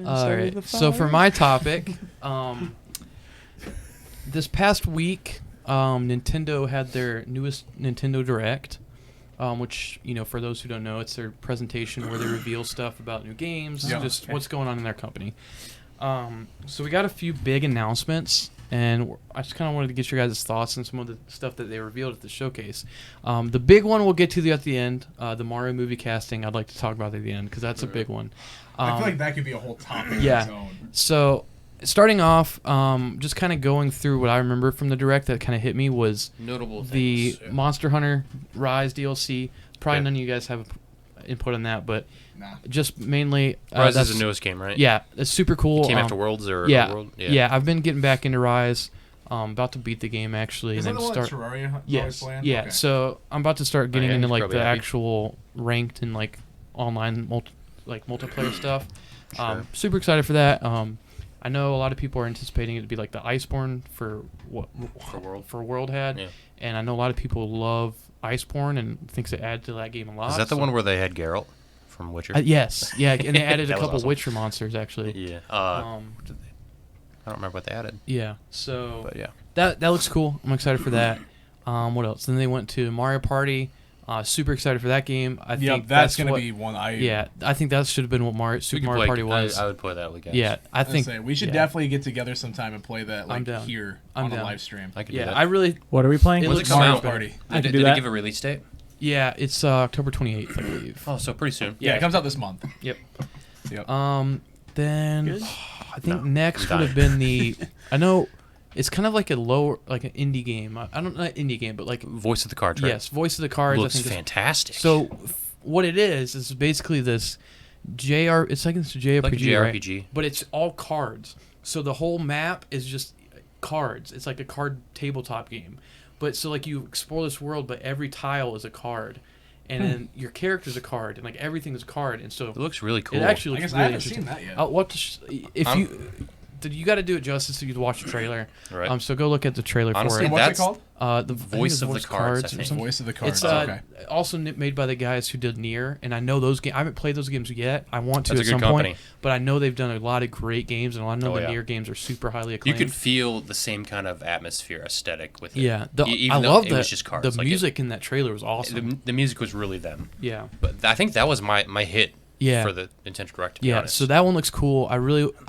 All right. So for my topic, this past week, Nintendo had their newest Nintendo Direct, which, for those who don't know, it's their presentation where they reveal stuff about new games, just what's going on in their company. So we got a few big announcements, and I just kind of wanted to get your guys' thoughts on some of the stuff that they revealed at the showcase. The big one we'll get to at the end, the Mario movie casting. I'd like to talk about at the end because that's a big one. I feel like that could be a whole topic. Yeah. On its own. So starting off, just kind of going through what I remember from the Direct that kind of hit me was notable things, the Monster Hunter Rise DLC. Probably none of you guys have input on that, but just mainly Rise is the newest game, right? Yeah, it's super cool. It came after Worlds or World? Yeah. I've been getting back into Rise. About to beat the game actually, and then that the start. Terraria Yes, playing? yeah. Okay. So I'm about to start getting into like the happy. actual ranked and like online multiplayer stuff. Sure. Super excited for that. I know a lot of people are anticipating it to be like the Iceborne for World had, and I know a lot of people love Iceborne and thinks it adds to that game a lot. Is that the one where they had Geralt from Witcher? Yes, yeah, and they added a couple awesome. Witcher monsters actually. Yeah. I don't remember what they added. Yeah. So. But yeah. That looks cool. I'm excited for that. What else? Then they went to Mario Party. Super excited for that game. I think that's going to be one I... Yeah, I think that should have been what Super Mario Party was. I would play that with guys. Yeah, I think... we should definitely get together sometime and play that here on a live stream. I could do that. I really... What are we playing? When's it come Mario out? Party. Did they give a release date? Yeah, it's October 28th, I believe. Oh, so pretty soon. Yeah, it comes out this month. Yep. Then I think next would have been the... I know it's kind of like an indie game. I don't know, not indie game, but like... Voice of the Cards, right? Yes, Voice of the Cards. Looks I think fantastic. So what it is basically this it's like it's a JRPG, like a JRPG. Right? But it's all cards. So the whole map is just cards. It's like a card tabletop game. But so like you explore this world, but every tile is a card. And then your character's a card, and like everything is a card, and so it looks really cool. It actually looks really interesting. I haven't seen that yet. You got to do it justice so you watch the trailer. Right. So go look at the trailer Honestly, for it. What's it called? The Voice of the Cards. or something. Voice of the Cards. It's also made by the guys who did Nier, and I know those games. I haven't played those games yet. I want to at some point, but I know they've done a lot of great games, and I know the Nier games are super highly acclaimed. You could feel the same kind of atmosphere, aesthetic with it. Yeah, I love that. It was just cards. The music in that trailer was awesome. The music was really them. Yeah, but I think that was my hit. Yeah. For the Nintendo Direct, to be honest. So that one looks cool. I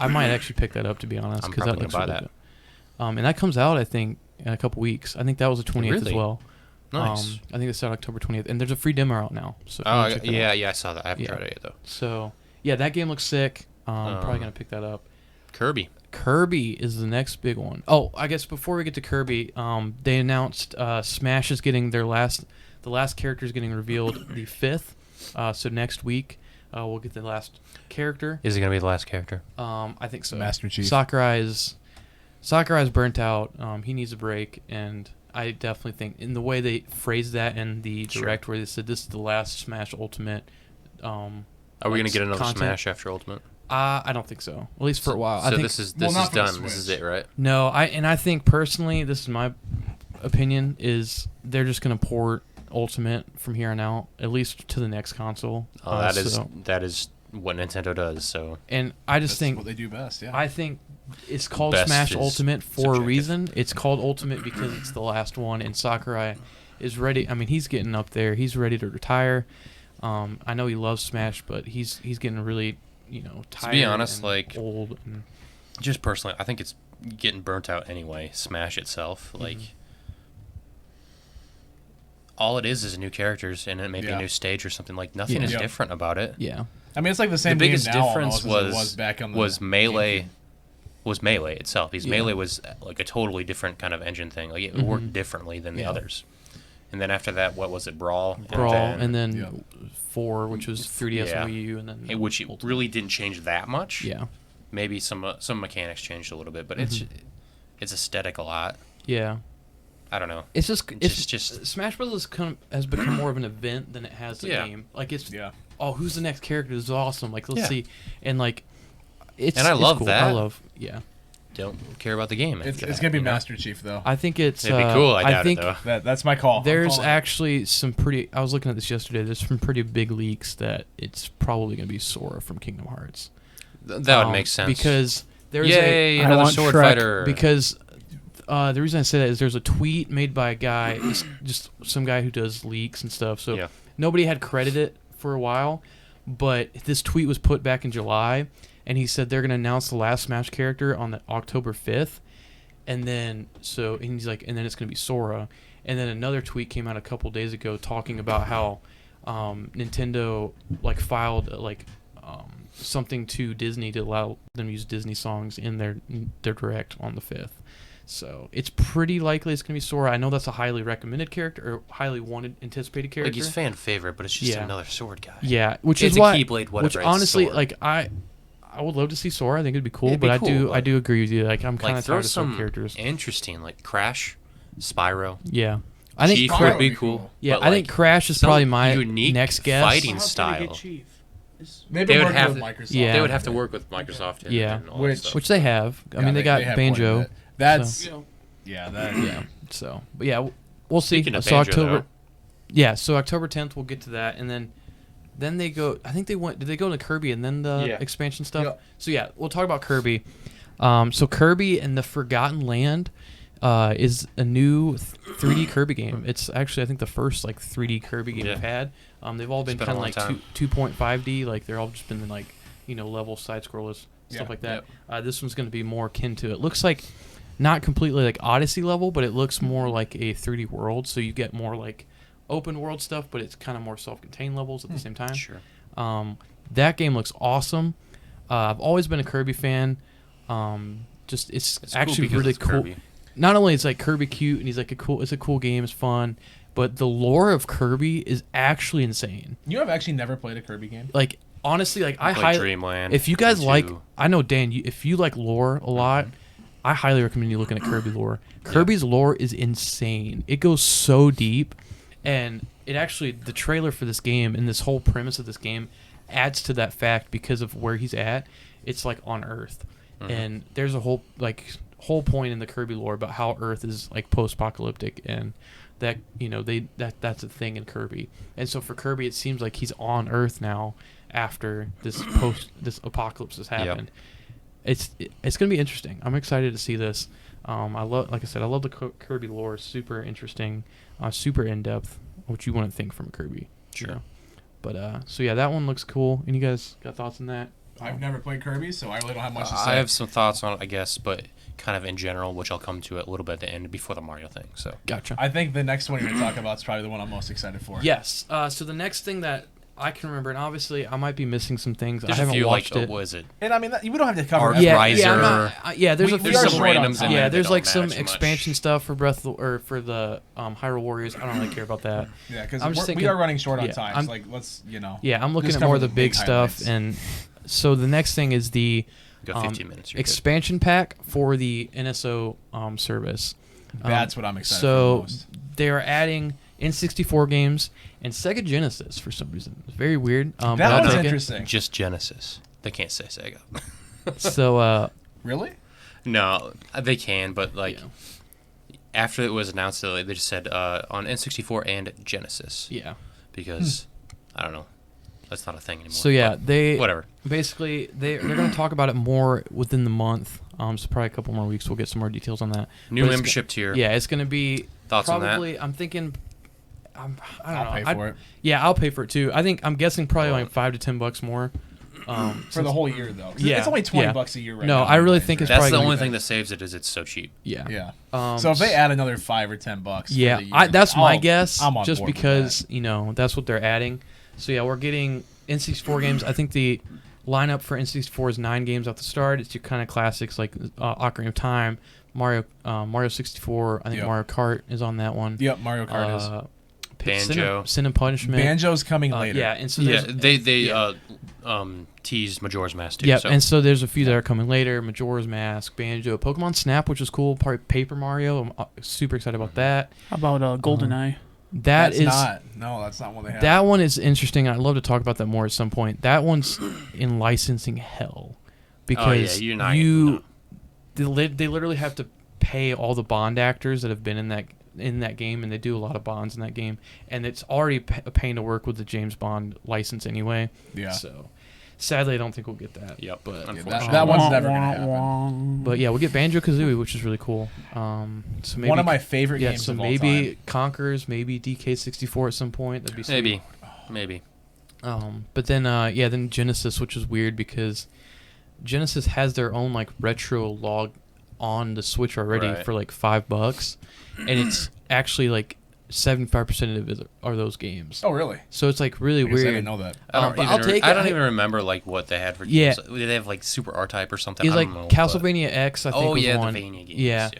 might actually pick that up, to be honest, because that looks really good. And that comes out, I think, in a couple weeks. I think that was the 20th as well. Nice. I think it's out October 20th, and there's a free demo out now. So I saw that. I haven't tried it yet though. So yeah, that game looks sick. Probably gonna pick that up. Kirby is the next big one. Oh, I guess before we get to Kirby, they announced Smash is getting the last character is getting revealed the 5th. So next week. We'll get the last character. Is it going to be the last character? I think so. Master Chief. Sakurai's burnt out. He needs a break, and I definitely think in the way they phrased that in the Direct, where they said this is the last Smash Ultimate. Are we going to get another Smash after Ultimate? I don't think so. At least for a while. So I think, this is done. This is it, right? No, I think personally, this is my opinion, is they're just going to port Ultimate from here on out, at least to the next console. That is what Nintendo does. So, and I just think what they do best. Yeah, I think it's called Smash Ultimate for a reason. It's called Ultimate because it's the last one, and Sakurai is ready. I mean, he's getting up there. He's ready to retire. I know he loves Smash, but he's getting really tired. To be honest, and old. And just personally, I think it's getting burnt out anyway. Smash itself, all it is new characters and it may be a new stage or something. Like nothing is different about it. Yeah, I mean it's like the same. The biggest game now difference was back on the was Melee. GameCube. Was Melee itself? Because Melee was like a totally different kind of engine thing. Like it worked differently than the others. And then after that, what was it? Brawl, and then 4, which was 3DS and Wii U, and then which it really didn't change that much. Yeah, maybe some mechanics changed a little bit, but it's aesthetic a lot. Yeah. I don't know. It's just Smash Bros. Has become more of an event than it has a game. Like it's who's the next character? This is awesome. Like let's see, and like it's I love cool. that. Don't care about the game. It's gonna be Master Chief though. I think it'd be cool. I think it, though. That's my call. There's actually some pretty. I was looking at this yesterday. There's some pretty big leaks that it's probably gonna be Sora from Kingdom Hearts. That would make sense. Because there's another sword fighter. Because the reason I say that is there's a tweet made by a guy, just some guy who does leaks and stuff. So nobody had credited it for a while, but this tweet was put back in July, and he said they're going to announce the last Smash character on October 5th, and then and he's like, and then it's going to be Sora, and then another tweet came out a couple days ago talking about how Nintendo like filed something to Disney to allow them to use Disney songs in their direct on the 5th. So it's pretty likely it's going to be Sora. I know that's a highly recommended character or highly anticipated character. Like he's fan favorite, but it's just another sword guy. Yeah, which it's is why. Keyblade, whatever. Which honestly, like I would love to see Sora. I think it'd be cool. It'd but be cool, I do agree with you. Like I'm kind of tired of some characters. Interesting, like Crash, Spyro. Yeah, I think Chief would be cool. Yeah, I think Crash is probably my unique next guess. Fighting style. Maybe they would have with Microsoft. Yeah. They would have to work with Microsoft. Which they have. I mean, they got Banjo. That's So, but yeah, we'll see. Speaking of so Banjo, October. though. Yeah, so October 10th we'll get to that, and then they go. I think they went. Did they go to Kirby and then the expansion stuff? Yeah. So yeah, we'll talk about Kirby. So Kirby and the Forgotten Land is a new 3D Kirby game. It's actually I think the first like 3D Kirby game we've had. They've all been kind of like 2.5D. Like they're all just been like level side scrollers stuff like that. This one's going to be more akin to it. Looks like not completely like Odyssey level, but it looks more like a 3D world. So you get more like open world stuff, but it's kind of more self-contained levels at the same time. Sure. That game looks awesome. I've always been a Kirby fan. It's actually cool really cool. Kirby. Not only is like Kirby cute and he's like it's a cool game, it's fun, but the lore of Kirby is actually insane. You have actually never played a Kirby game? Like honestly, like I highly Dreamland. If you guys I know Dan, if you like lore a lot, I highly recommend you looking at Kirby lore. Kirby's lore is insane. It goes so deep, and it actually the trailer for this game and this whole premise of this game adds to that fact because of where he's at. It's like on Earth, and there's a whole point in the Kirby lore about how Earth is like post-apocalyptic and that that's a thing in Kirby. And so for Kirby, it seems like he's on Earth now after this apocalypse has happened. It's gonna be interesting. I'm excited to see this. I love the Kirby lore. It's super interesting, super in depth. What you want to think from Kirby? Sure. But so yeah, that one looks cool. And you guys got thoughts on that? I've never played Kirby, so I really don't have much to say. I have some thoughts on it, I guess, but kind of in general, which I'll come to a little bit at the end before the Mario thing. So gotcha. I think the next one you're going to talk about is probably the one I'm most excited for. Yes. So the next thing that I can remember, and obviously I might be missing some things. There's I haven't watched it. What is it? And I mean, we don't have to cover Art Riser. There's a few some randoms in there. there's that like don't some matter expansion much. stuff for for the Hyrule Warriors. I don't really care about that. Yeah, because we are running short on time. So let's Yeah, I'm looking just at more cover of the big stuff, highlights. and so the next thing is the Go 15 minutes. You're expansion pack for the NSO service. That's what I'm excited for So most. they are adding N64 games and Sega Genesis for some reason. It's very weird. That one's interesting. Just Genesis. They can't say Sega. So really? No, they can, but after it was announced, they just said on N64 and Genesis. Yeah. Because I don't know, that's not a thing anymore. So yeah, whatever. Basically they're going to talk about it more within the month. So probably a couple more weeks we'll get some more details on that. New membership tier. Yeah, it's going to be thoughts on that. I'm thinking. I don't know. I'll pay for it. Yeah, I'll pay for it too. I'm guessing probably like $5 to $10 more. For the whole year though. Yeah, it's only $20 a year right now. No, I really think it's that's probably the only thing that saves it is it's so cheap. Yeah. Yeah. So if they add another $5 or $10, for the year, that's my guess. I'm on just board because that's what they're adding. So yeah, we're getting N64 games. I think the lineup for N64 is 9 games at the start. It's your kind of classics like Ocarina of Time, Mario 64. I think Mario Kart is on that one. Yep, Mario Kart is. Banjo. Sin and Punishment. Banjo's coming later. Yeah, and so they teased Majora's Mask too. Yeah, so. and so there's a few that are coming later. Majora's Mask, Banjo, Pokemon Snap, which is cool. Probably Paper Mario. I'm super excited about that. How about GoldenEye? That's not one they have. That one is interesting. I'd love to talk about that more at some point. That one's in licensing hell because they literally have to pay all the Bond actors that have been in that game, and they do a lot of Bonds in that game, and it's already a pain to work with the James Bond license anyway. Yeah. So Sadly, I don't think we'll get that. Yep. But that one's never gonna happen. But yeah, we'll get Banjo-Kazooie, which is really cool. So maybe one of my favorite games. So of maybe all time. Conker's, maybe DK64 at some point. That'd be sweet. Maybe. But then then Genesis, which is weird because Genesis has their own like retro log on the Switch already for like $5, and it's actually like 75% of it are those games. Oh, really? So it's like really weird. I didn't know that. I don't even remember like what they had for games. Did they have like Super R-Type or something? It's like Castlevania X, I think was one. the Vania games. Yeah.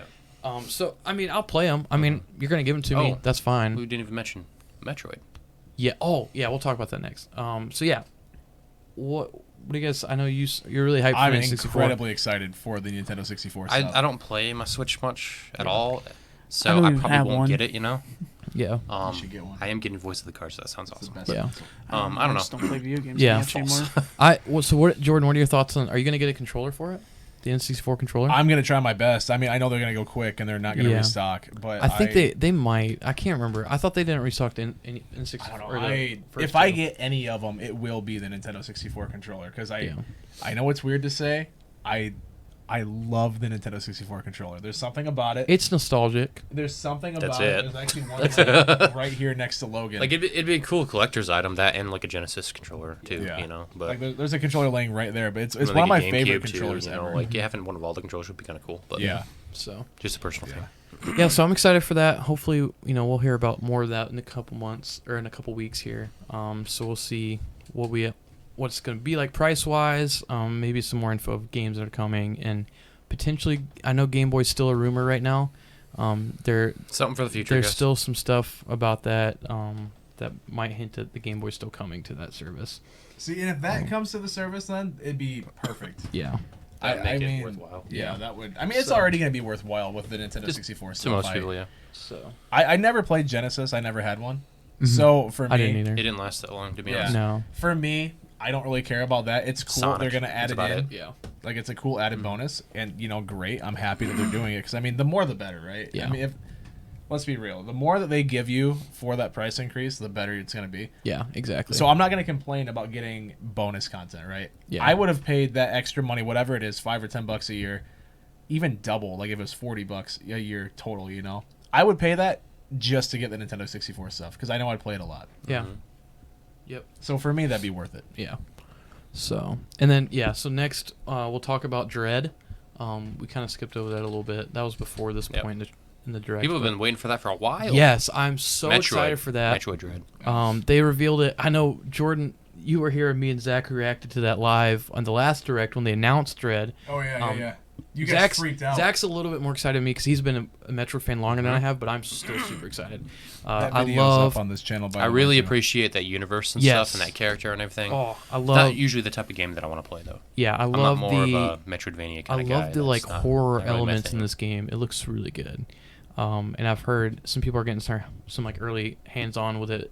So I mean, I'll play them. I mean, you're gonna give them to me. That's fine. We didn't even mention Metroid. Yeah. Oh, yeah. We'll talk about that next. So yeah. What do you guys? I know you're really hyped for I'm N64. incredibly excited for the Nintendo 64 stuff. I don't play my Switch much at all, so I probably won't get it. You know. Yeah. You should get one. I am getting Voice of the Car, so that sounds awesome. Yeah. I don't know. I just don't play video games. Yeah. Anymore. So what, Jordan? What are your thoughts on? Are you gonna get a controller for it? The N64 controller? I'm gonna try my best. I mean, I know they're gonna go quick and they're not gonna restock, but I think they might. I can't remember. I thought they didn't restock the N64. I don't know. If I get any of them, it will be the Nintendo 64 controller because I know it's weird to say. I love the Nintendo 64 controller. There's something about it. It's nostalgic. There's something about That's it. it. There's actually one right here next to Logan. Like it'd be a cool collector's item, that and like a Genesis controller too. Yeah. You know, but like there's a controller laying right there, but it's one like of my a favorite GameCube controllers too, ever. Like having one of all the controllers would be kind of cool. But So just a personal thing. Yeah, so I'm excited for that. Hopefully, we'll hear about more of that in a couple months or in a couple weeks here. So we'll see what's going to be like price wise. Maybe some more info of games that are coming, and potentially, I know Game Boy's still a rumor right now. Something for the future. There's still some stuff about that that might hint at the Game Boy still coming to that service. See, and if that comes to the service, then it'd be perfect. Yeah. That'd make I it mean, worthwhile. Yeah, that would. I mean, it's already going to be worthwhile with the Nintendo 64 stuff. To most people, yeah. So I never played Genesis. I never had one. So for me, I didn't either. It didn't last that long, to be Yeah. honest. No. For me, I don't really care about that. It's cool. Sonic. They're going to add That's it in. about Yeah. Like, it's a cool added bonus. And, great. I'm happy that they're doing it. Because, I mean, the more the better, right? Yeah. I mean, let's be real. The more that they give you for that price increase, the better it's going to be. Yeah, exactly. So I'm not going to complain about getting bonus content, right? Yeah. I would have paid that extra money, whatever it is, $5 or $10 a year, even double, like if it was $40 a year total, I would pay that just to get the Nintendo 64 stuff because I know I'd play it a lot. Yeah. Yep. So for me, that'd be worth it. Yeah. So, and then, so next we'll talk about Dread. We kind of skipped over that a little bit. That was before this point in the direct. People have been waiting for that for a while. Yes, I'm so Metroid. excited for that. Metroid Dread. They revealed it. I know, Jordan, you were here, and me and Zach reacted to that live on the last direct when they announced Dread. Oh, yeah. You guys freaked out. Zach's a little bit more excited than me because he's been a Metroid fan longer than I have, but I'm still super excited. That I video's love up on this channel. I really appreciate that universe and stuff and that character and everything. Oh, I love. Not usually the type of game that I want to play though. Yeah, I I'm love not more of a Metroidvania kind of guy. I love the like horror really elements in this game. It looks really good. And I've heard some people are getting some like early hands-on with it.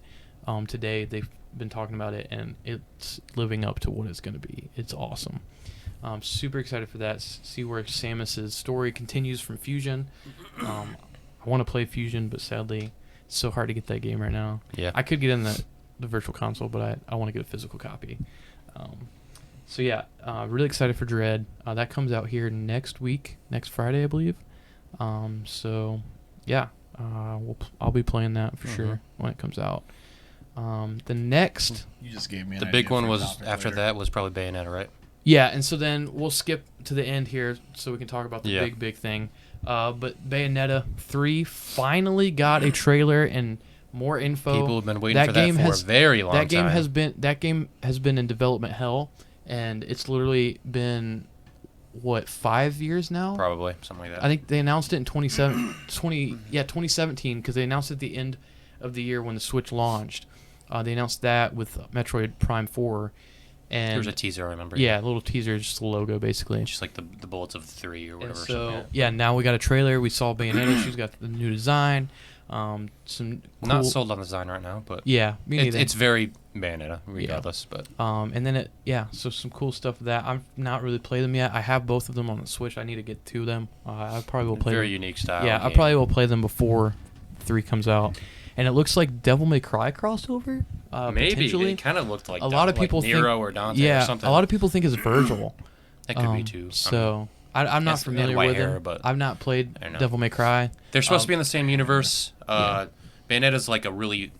Today they've been talking about it, and it's living up to what it's going to be. It's awesome. I'm super excited for that. See where Samus's story continues from Fusion. I want to play Fusion, but sadly, it's so hard to get that game right now. Yeah. I could get in the virtual console, but I want to get a physical copy. Really excited for Dread. That comes out here next week, next Friday, I believe. I'll be playing that for sure when it comes out. The next, you just gave me the big one was after that was probably Bayonetta, right? Yeah, and so then we'll skip to the end here so we can talk about the big thing. But Bayonetta 3 finally got a trailer and more info. People have been waiting for that for a very long time. That game has been in development hell, and it's literally been 5 years now? Probably something like that. I think they announced it in 2017 because they announced it at the end of the year when the Switch launched. They announced that with Metroid Prime 4. And there was a teaser, I remember. Yeah, a little teaser, just the logo, basically. Just like the bullets of 3 or whatever. And so, now we got a trailer. We saw Bayonetta. She's got the new design. Some cool... Not sold on the design right now, but... Yeah, me neither. It's very Bayonetta, regardless. Yeah. But and then, so some cool stuff with that. I've not really played them yet. I have both of them on the Switch. I need to get to them. I probably will play very them. unique style. Yeah, I probably will play them before 3 comes out. and it looks like Devil May Cry crossover. Maybe Potentially. it kind of looked like A lot of people like Nero think, or Dante or something. a lot of people think it's Virgil. That could be too. So I'm not Yes, familiar and white with hair, him. but I've not played I don't know. Devil May Cry. They're supposed to be in the same universe. Bayonetta's like a really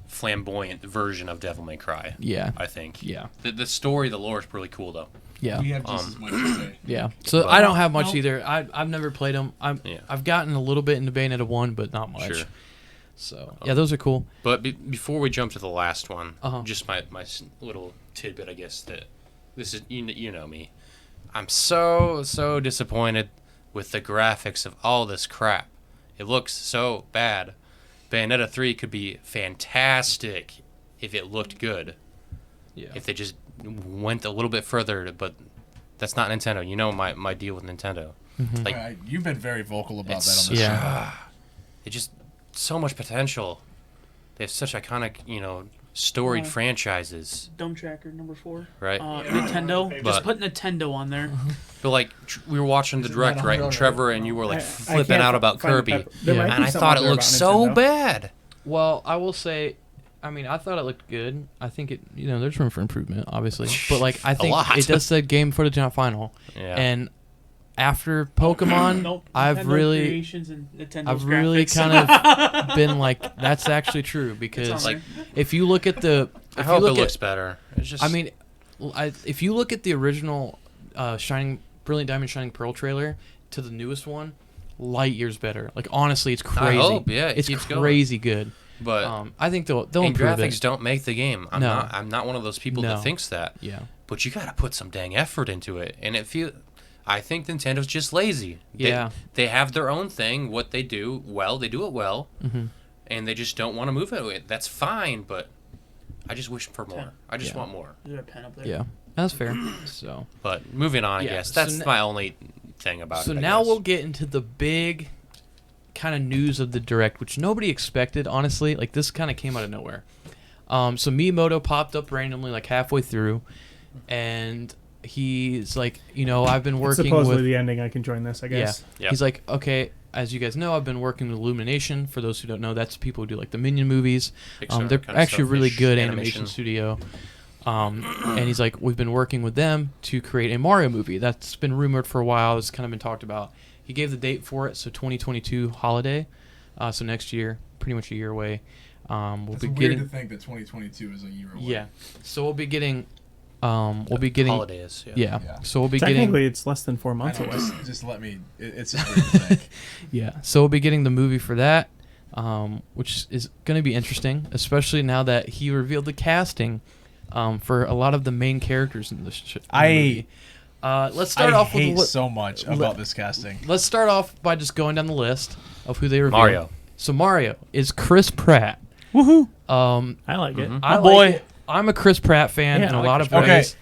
flamboyant version of Devil May Cry. Yeah. I think. Yeah. The story, the lore is really cool though. Yeah. We have just as much to say. Yeah. So But- I don't have much Nope. either. I've never played them. Yeah. I've gotten a little bit into Bayonetta 1, but not much. Sure. So yeah, those are cool. But before we jump to the last one, Uh-huh. just my little tidbit, I guess, that this is, you know me. I'm so disappointed with the graphics of all this crap. It looks so bad. Bayonetta 3 could be fantastic if it looked good. Yeah. If they just went a little bit further, but that's not Nintendo. You know my deal with Nintendo. Like, You've been very vocal about that it's on the show. Yeah. it just so much potential. They have such iconic, storied Yeah. franchises, Dumb Tracker number 4. right? Nintendo. But- Just put Nintendo on there. But like we were watching the Is it direct, not right? And on Trevor and you were like I flipping can't out about find the Kirby, pepper. There Yeah. might be and I something thought out it there looked about so Nintendo. bad. Well, I will say, I mean, I thought it looked good. I think it, there's room for improvement, obviously. But like, I think lot. it does say game footage not final. Yeah. And after Pokemon, Nope. I've Nintendo really, Creations and Nintendo's I've really graphics. kind of been like, that's actually true because It's on like, if you look at the, I if hope you it look looks at, better. It's just, I mean, if you look at the original Brilliant Diamond Shining Pearl trailer to the newest one, light years better. Like honestly, it's crazy. hope, yeah, it it's keeps going. crazy good. but I think they'll and improve graphics it. don't make the game. I'm No. not one of those people No. that thinks that. Yeah. But you got to put some dang effort into it, and I think Nintendo's just lazy. Yeah. They have their own thing. What they do well, they do it well, Mm-hmm. and they just don't want to move it. That's fine, but I just wish for more. I just Yeah. want more. Is there a pen up there? Yeah, that's fair. So, But moving on, I Yeah, guess so that's my only thing about it. so I now guess. we'll get into the big kind of news of the direct, which nobody expected. Honestly, like this kind of came out of nowhere. So Miyamoto popped up randomly like halfway through, and he's like, I've been It's working supposedly with. the ending. I can join this, I guess. Yep. He's like, okay, as you guys know, I've been working with Illumination. For those who don't know, that's the people who do like the Minion movies. Pixar They're kinda actually a really stuff-ish good animation. animation studio. And he's like, we've been working with them to create a Mario movie. That's been rumored for a while. It's kind of been talked about. He gave the date for it, so 2022 holiday. So next year, pretty much a year away. We'll It's be weird getting. to think that 2022 is a year away. Yeah. So we'll be getting. We'll be getting. holidays. Yeah. Yeah. So we'll be getting. Technically, it's less than 4 I months know, away. just let me. It's just weird to think. Yeah. So we'll be getting the movie for that, which is going to be interesting, especially now that he revealed the casting for a lot of the main characters in the movie. Let's start I off hate with. so much about this casting. Let's start off by just going down the list of who they revealed. Mario. So Mario is Chris Pratt. Woohoo! Um, I like it. I My boy. like it. I'm a Chris Pratt fan Yeah, in I a like lot of Chris Pratt. ways.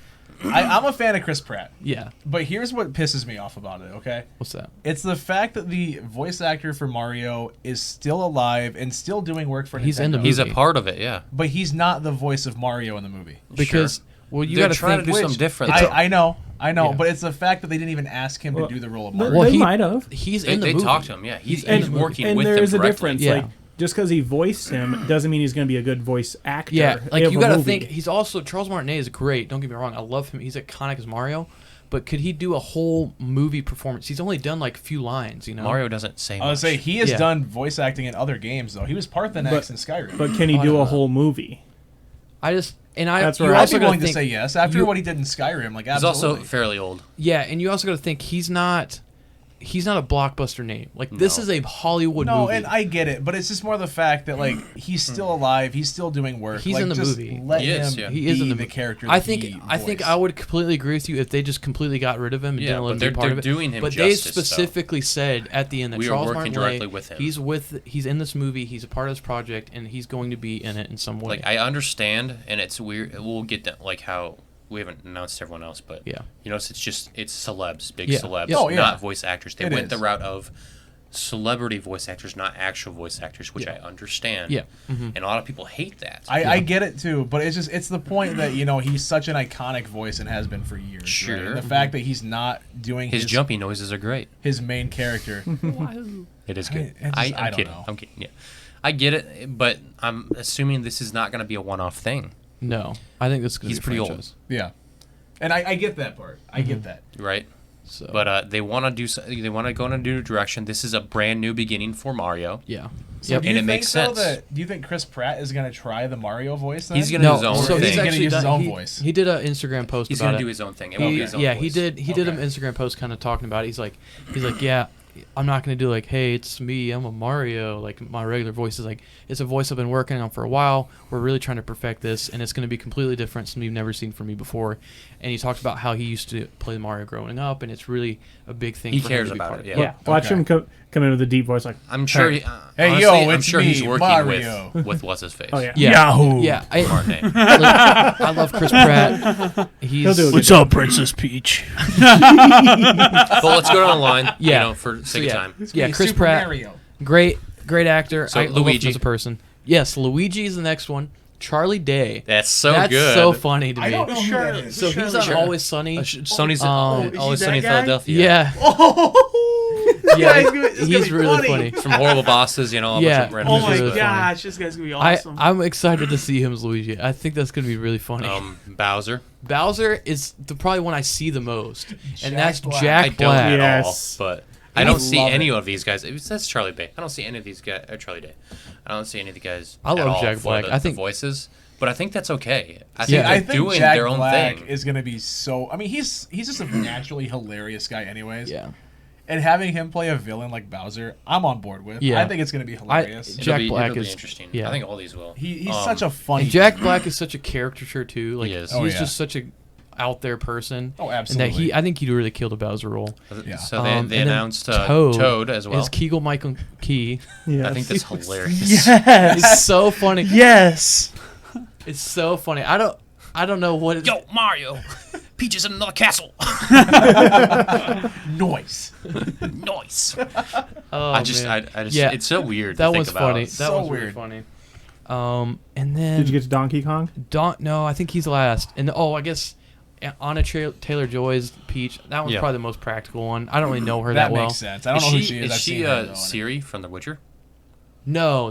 I'm a fan of Chris Pratt, Yeah. but here's what pisses me off about it. Okay, What's that? it's the fact that the voice actor for Mario is still alive and still doing work for He's Nintendo. in the He's a movie. part of it. Yeah. but he's not the voice of Mario in the movie. Because Sure. well, you They're got to trying think. to do something Which- different. I know, Yeah. but it's the fact that they didn't even ask him Well, to do the role of they- Mario. Well, they he- might have. He's They, in the they movie. talked to him. Yeah. He's And, working and with there them is a directly. difference. Yeah. Like, just because he voiced him doesn't mean he's going to be a good voice actor. Yeah, like of you a got to movie. think. He's also Charles Martinet is great. Don't get me wrong. I love him. He's iconic as Mario. But could he do a whole movie performance? He's only done like a few lines. Mario doesn't say much. I would say he has Yeah. done voice acting in other games though. He was Parthenax in Skyrim. But can he I do don't a know. whole movie? I just and I. That's you where I'd also be gotta willing to think, say yes after you- what he did in Skyrim. Like He's absolutely. also fairly old. Yeah, and you also got to think he's not a blockbuster name. Like this No. is a Hollywood no, movie. and I get it, but it's just more the fact that like he's still alive, he's still doing work. He's like, in the just movie. Let He him is, yeah. He is in the be movie. character. I that think he I think voiced. I would completely agree with you if they just completely got rid of him and Yeah, didn't let but him they're- be part they're of it. doing him but justice, they though. specifically said at the end that We are Charles working Martinet, directly with him. he's in this movie. He's a part of this project, and he's going to be in it in some way. Like I understand, and it's weird. We'll get that, like how we haven't announced everyone else, but Yeah. you notice it's celebs, big Yeah. celebs, Yeah. Oh, yeah. not voice actors. They It went is. the route of celebrity voice actors, not actual voice actors, which Yeah. I understand. Yeah. Mhm. And a lot of people hate that. I get it too, but it's the point that he's such an iconic voice and has been for years. Sure. right? And the fact that he's not doing His jumpy noises are great. his main character. It is good. I I'm don't kidding. know. I'm kidding. Yeah. I get it, but I'm assuming this is not going to be a one-off thing, No, I think this is gonna He's be a pretty old. franchise. Yeah, and I get that part. I get that. right? So, But they want to do. They want to go in a new direction. This is a brand new beginning for Mario. yeah. So Yep. do And you it makes think, though, sense. do you think Chris Pratt is going to try the Mario voice then? He's going to do his own so thing. he's gonna actually use his done, own he, voice. he did an Instagram post He's about going it. to do his own thing. It He- won't be his own yeah, voice. he did an Okay. Instagram post kind of talking about it. He's like, yeah, I'm not gonna do like, hey, it's me, I'm a Mario. Like my regular voice is like, it's a voice I've been working on for a while. We're really trying to perfect this, and it's gonna be completely different, something you've never seen from me before. And he talked about how he used to play Mario growing up, and it's really a big thing. He for cares him to be about part it, of. yeah. Watch Okay. him come in with a deep voice like, I'm sure. Hey. Hey, honestly, yo, I'm it's sure he's me, working Mario. with what's his face. oh yeah, Yeah. Yahoo! Yeah, Smart name. I love Chris Pratt. He'll do a He's good up, Princess Peach? Well, let's go down the line. Yeah. You know, for sake yeah. of time. Yeah, Hey, Chris Super Pratt, Mario. great actor. So, I love him Luigi. as a person. Yes, Luigi is the next one. Charlie Day. That's so That's good. so funny to me. I don't know who that is. So he's on Sure. Always Sunny. Sony's is Always he Sunny in that guy? Philadelphia. Yeah, Oh, yeah, This guy's gonna- this is he's gonna be really funny. funny. From Horrible Bosses, you know. A Yeah. bunch of random Oh He's my really funny. gosh, this guy's gonna be awesome. I'm excited to see him as Luigi. I think that's gonna be really funny. Bowser. Bowser is probably one I see the most, Jack and that's Black. I Jack don't Black. at Yes. all, but I don't see love any it. of these guys. It says Charlie Bay. I don't see any of these guys. Charlie Day. I don't see any of the guys. I at love all Jack for Black. The, I the think- voices, but I think that's okay. I Yeah. think I they're think doing Jack their own Black thing. is going to be so. I mean, he's just a naturally hilarious guy, anyways. Yeah, And having him play a villain like Bowser, I'm on board with. Yeah. I think it's going to be hilarious. Jack Black it'll be is- interesting. yeah. I think all these will. He's such a funny. and Jack Black is such a caricature too. Like He is. he's Oh, yeah. just such a out there person. Oh, And absolutely. that I think he'd really kill the Bowser role. Yeah. So they and then announced Toad as well. It's Keegle Michael Key. Yes. I think that's hilarious. It's so funny. yes. It's so funny. I don't know what. Yo, Mario! Peach is in another castle. Noise. Nice. Oh, I just, man. yeah. It's so weird. That to think one's about. funny. That So was really weird. funny. And then Did you get to Donkey Kong? No, I think he's last. And I guess Anna Taylor Joy's Peach. That one's Yeah. probably the most practical one. I don't really know her That that well. makes sense. I don't know who she is. Is I've she seen her, though, Siri from The Witcher? No,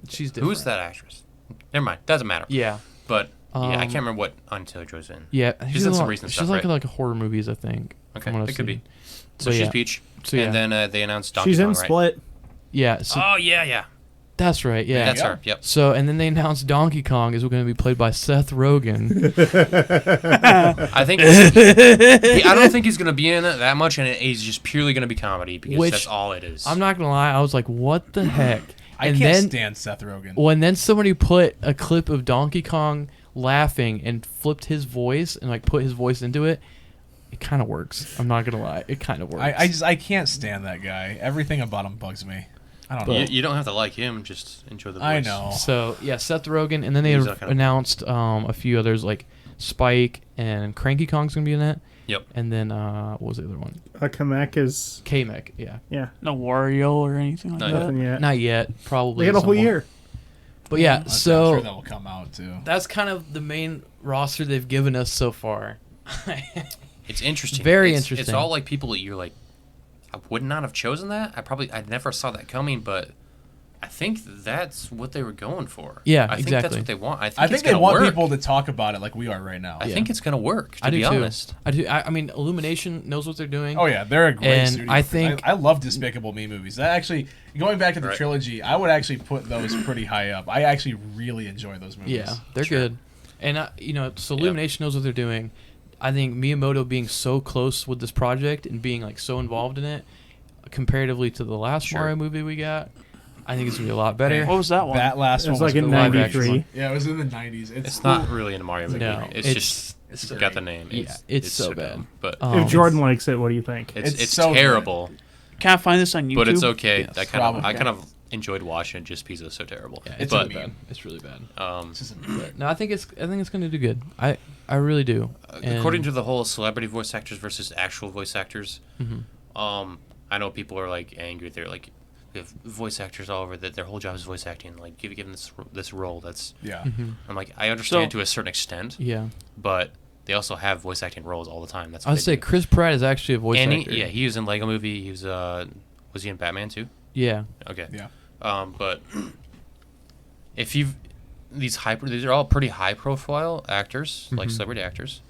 she's different. Who's that actress? Never mind. Doesn't matter. Yeah, But yeah, I Um, can't remember what Anna Taylor Joy's in. yeah. She's in a some lot- recent she's stuff, like right? like horror movies, I think. Okay, from what I've it could be. seen. So But she's yeah. Peach. So, yeah. And then they announced Donkey She's Kong, in right? Split. Yeah, so Oh yeah. that's right. Yeah, That's go. her. Yep. So and then they announced Donkey Kong is going to be played by Seth Rogen. I think. I don't think he's gonna be in it that much, and he's just purely gonna be comedy because Which- that's all it is. I'm not gonna lie, I was like, what the heck? I And can't then stand Seth Rogen. when then somebody put a clip of Donkey Kong laughing and flipped his voice and like put his voice into it, it kind of works. I'm not gonna lie, it kind of works. I can't stand that guy. Everything about him bugs me. I don't know. You don't have to like him. Just enjoy the voice. I know. So yeah, Seth Rogen, and then they He's that kind of- announced a few others like Spike and Cranky Kong's gonna be in it. Yep. And then what was the other one? Kamek is K-Mech, yeah. yeah. No Wario or anything like Not that. Nothing yet. Not yet, probably. They got a at whole some point. year. But yeah, I'm so sure that will come out too. that's kind of the main roster they've given us so far. It's interesting. Very It's interesting. all like people that you're like, I would not have chosen that. I never saw that coming, but I think that's what they were going for. Yeah, I think exactly. that's what they want. I it's think they gonna want work. people to talk about it like we are right now. I Yeah. think it's gonna work. To I do be too. honest. I do. I mean, Illumination knows what they're doing. Oh yeah, they're a great And studio. I think- I love Despicable Me movies. That actually, going back to the Right. trilogy, I would actually put those pretty high up. I actually really enjoy those movies. Yeah, they're Sure. good. And so Illumination knows what they're doing. I think Miyamoto being so close with this project and being like so involved in it, comparatively to the last Sure. Mario movie we got, I think it's gonna be a lot better. What was that one? That last It was one like in really live good. action '93. Yeah, it was in the '90s. It's not really in a Mario movie. No, it's just it's got great. the name. Yeah, it's so bad. dumb. But Um, If Jordan likes it, what do you think? It's it's so good. terrible. Can't I find this on YouTube? But it's okay. Yes, I probably. kind of enjoyed watching it just because it's so terrible. Yeah, it's but really bad. It's really bad. um, It's just- No, I think it's gonna do good. I really do. according to the whole celebrity voice actors versus actual voice actors, Mhm. I know people are like angry. They're like, we have voice actors all over that their whole job is voice acting. Like, give them this role. That's yeah. I'm like, I understand So- to a certain extent, Yeah, but they also have voice acting roles all the time. That's I what would they say do. Chris Pratt is actually a voice And actor. he was in Lego Movie. He was he in Batman too? Yeah. Okay. Yeah. But if you've these are all pretty high profile actors, like celebrity actors.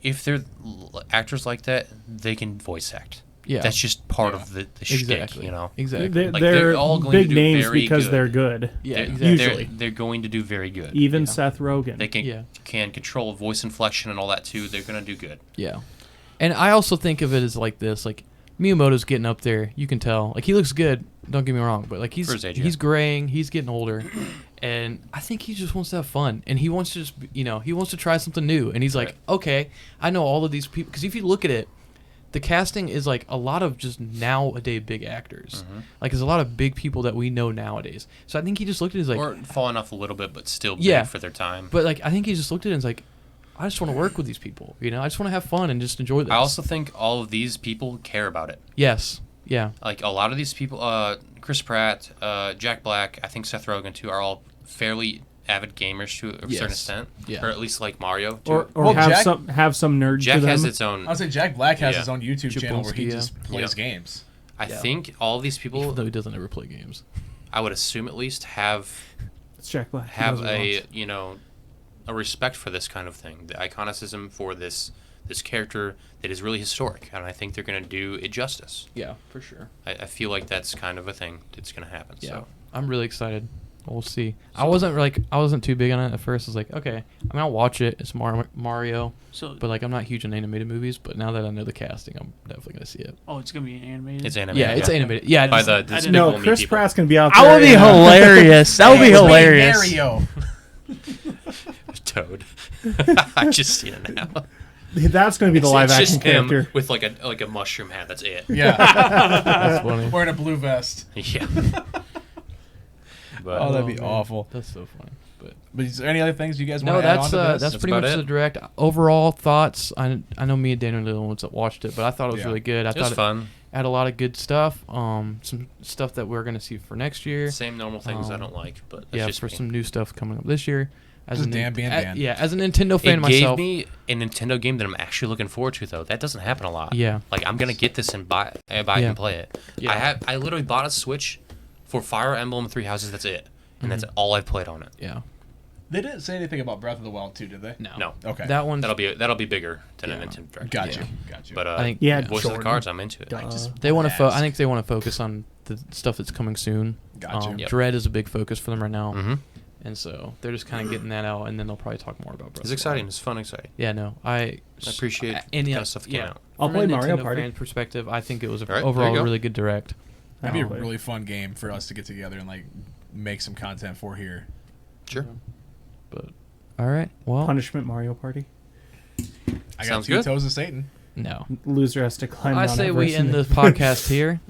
If they're actors like that, they can voice act. Yeah. That's just part of the shtick, Exactly. you know. Exactly. They're all going big to do names very because good. they're good. Yeah, They're, exactly. Usually. they're going to do very good. Even Seth Rogen. They can control voice inflection and all that too. They're going to do good. Yeah. And I also think of it as like this, like Miyamoto's getting up there. You can tell. Like he looks good, don't get me wrong, but like For his age, yeah. he's graying, he's getting older. And I think he just wants to have fun, and he wants to just, he wants to try something new. And he's like, okay, I know all of these people, because if you look at it, the casting is like a lot of just nowadays big actors. Like there's a lot of big people that we know nowadays. So I think he just looked at it as like, or falling off a little bit, but still big for their time. But like I think he just looked at it and was like, I just want to work with these people. I just want to have fun and just enjoy this. I also think all of these people care about it. Yes. Yeah. Like a lot of these people, Chris Pratt, Jack Black, I think Seth Rogen too, are all fairly avid gamers to a certain extent, or at least like Mario. Or Well, have Jack- some nerds Jack to them. has its own. I would say Jack Black has his own YouTube channel where he Jablonski, just plays games. I think all of these Even people, though he doesn't ever play games. I would assume at least have It's Jack Black. He does what he wants. a respect for this kind of thing, the iconicism for this character that is really historic, and I think they're going to do it justice. Yeah, for sure. I feel like that's kind of a thing that's going to happen. Yeah. So I'm really excited. We'll see. I wasn't too big on it at first. I was like, okay, I'll watch it. It's Mario, So, but like I'm not huge on animated movies. But now that I know the casting, I'm definitely gonna see it. it's gonna be animated. it's animated. Yeah, it's animated. Yeah, By just- the I didn't Despicable No, Me Chris people. Pratt's gonna be out That there. would be in, hilarious. That would be It's hilarious. Mario. Toad. I just seen it now. That's gonna be the live It's action just him character. with like a mushroom hat. That's it. Yeah, that's funny. wearing a blue vest. Yeah. But, Oh, that'd be man, awful. That's so funny. But is there any other things you guys No, want to add on that's to this? that's pretty about much it. the direct. Overall thoughts. I know me and Daniel are the ones that watched it, but I thought it was really good. I it was thought fun. it had a lot of good stuff. Some stuff that we're gonna see for next year. Same normal things I don't like, but that's Yeah, just for me. some new stuff coming up this year. Just Dan being Dan. Yeah, as a Nintendo fan It myself. gave me a Nintendo game that I'm actually looking forward to, though. That doesn't happen a lot. Yeah. Like I'm gonna get this and buy it and play it. Yeah. I literally bought a Switch for Fire Emblem Three Houses. That's it, and that's all I've played on it. Yeah. They didn't say anything about Breath of the Wild 2, did they? No. Okay. That one. That'll be bigger than a Nintendo Direct. Got you. Yeah. Got you. But I think Voice of the Jordan. Cards, I'm into it. they want to. I think they want to focus on the stuff that's coming soon. Gotcha. Yep. Dread is a big focus for them right now, Mm-hmm. and so they're just kind of getting that out, and then they'll probably talk more about. Breath It's of the exciting. Wild. It's fun, exciting. Yeah, no, I appreciate and the yeah, kind of stuff that came yeah. out. I'll From play a Mario Nintendo Party. fan perspective, I think it was All right, there you overall go. a really good direct. That'd be a play it. really fun game for us to get together and like make some content for here. Sure. But all right, well, Punishment Mario Party. I got Sounds two good. toes of Satan. no. Loser has to climb I Mount say we Everest end and- this podcast here.